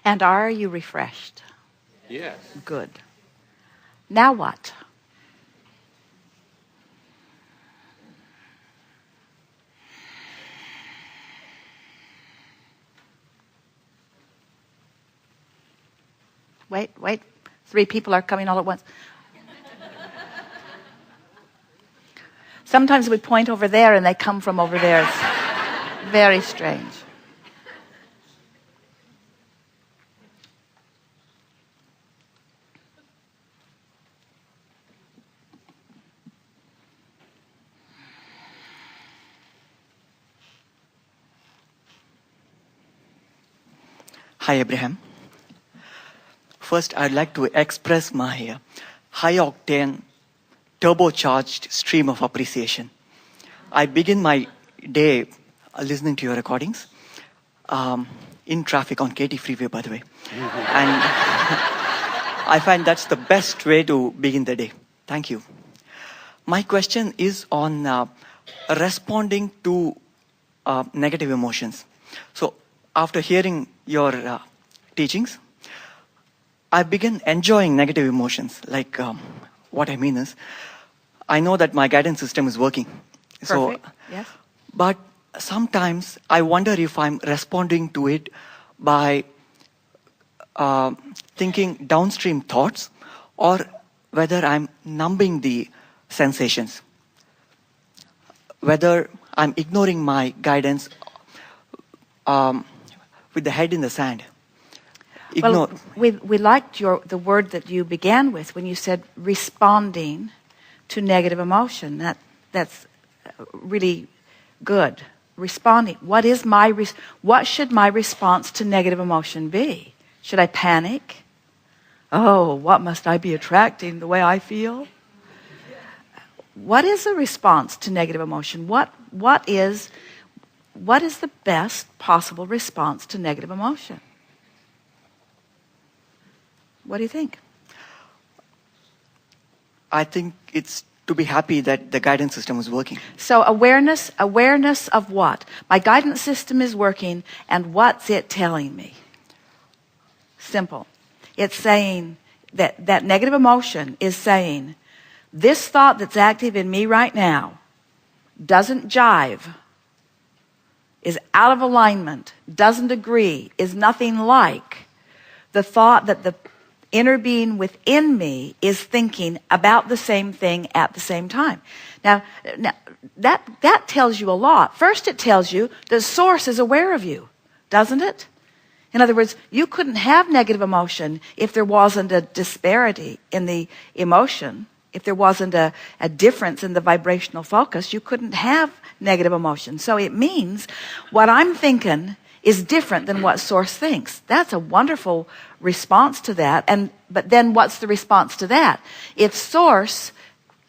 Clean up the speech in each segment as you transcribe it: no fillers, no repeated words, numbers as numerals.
And are you refreshed? Yes. Good. Now what? Wait. 3 people are coming all at once. Sometimes we point over there and they come from over there. It's very strange. Hi, Abraham. First, I'd like to express my high-octane, turbocharged stream of appreciation. I begin my day listening to your recordings in traffic on Katy Freeway, by the way. And I find that's the best way to begin the day. Thank you. My question is on responding to negative emotions. So, after hearing your teachings, I begin enjoying negative emotions. Like, what I mean is, I know that my guidance system is working. Perfect. Yes. But sometimes I wonder if I'm responding to it by thinking downstream thoughts, or whether I'm numbing the sensations. Whether I'm ignoring my guidance with the head in the sand. Ignore. Well, we liked the word that you began with when you said responding to negative emotion. That's really good. Responding. What should my response to negative emotion be? Should I panic? Oh, what must I be attracting the way I feel? What is a response to negative emotion? What is the best possible response to negative emotion? What do you think? I think it's to be happy that the guidance system is working. So awareness of what? My guidance system is working, and what's it telling me? Simple. It's saying that negative emotion is saying, this thought that's active in me right now doesn't jive, is out of alignment, doesn't agree, is nothing like the thought that the inner being within me is thinking about the same thing at the same time. Now that tells you a lot. First, it tells you the source is aware of you, doesn't it? In other words, you couldn't have negative emotion if there wasn't a disparity in the emotion. If there wasn't a difference in the vibrational focus, you couldn't have negative emotion. So it means what I'm thinking is different than what source thinks. That's a wonderful response to that. But then what's the response to that? If source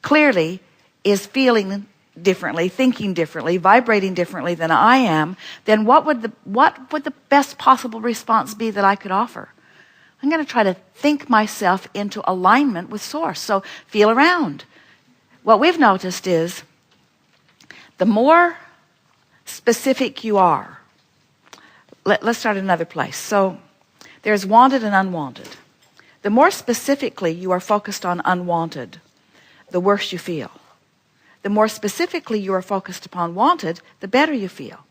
clearly is feeling differently, thinking differently, vibrating differently than I am, then what would the best possible response be that I could offer? I'm going to try to think myself into alignment with source. So feel around. What we've noticed is the more specific you are, let's start at another place. So there's wanted and unwanted. The more specifically you are focused on unwanted, the worse you feel. The more specifically you are focused upon wanted, the better you feel.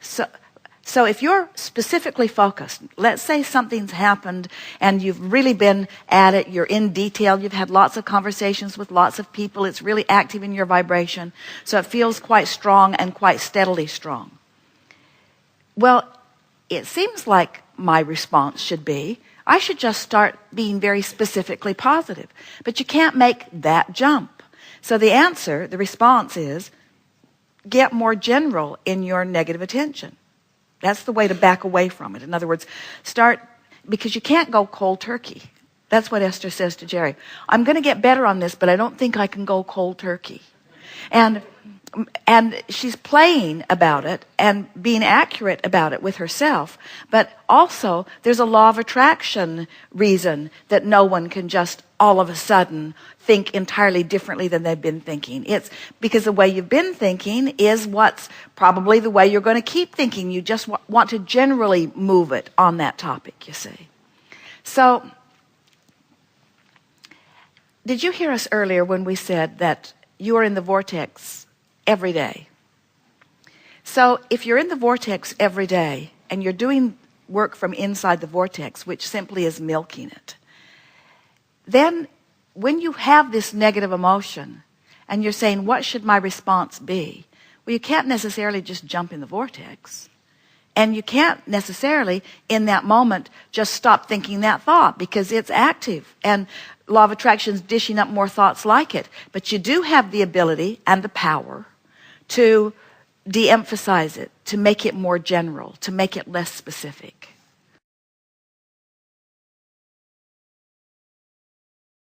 So if you're specifically focused, let's say something's happened and you've really been at it, you're in detail, you've had lots of conversations with lots of people, it's really active in your vibration, so it feels quite strong and quite steadily strong. Well, it seems like my response should be, I should just start being very specifically positive. But you can't make that jump. So the answer, the response is, get more general in your negative attention. That's the way to back away from it. In other words, start, because you can't go cold turkey. That's what Esther says to Jerry. I'm going to get better on this, but I don't think I can go cold turkey. And and she's playing about it and being accurate about it with herself. But also, there's a law of attraction reason that no one can just all of a sudden think entirely differently than they've been thinking. It's because the way you've been thinking is what's probably the way you're going to keep thinking. You just want to generally move it on that topic, you see. So, did you hear us earlier when we said that you are in the vortex every day? So if you're in the vortex every day and you're doing work from inside the vortex, which simply is milking it, then when you have this negative emotion and you're saying, what should my response be? Well, you can't necessarily just jump in the vortex. And you can't necessarily, in that moment, just stop thinking that thought because it's active. And law of attraction is dishing up more thoughts like it. But you do have the ability and the power to de-emphasize it, to make it more general, to make it less specific.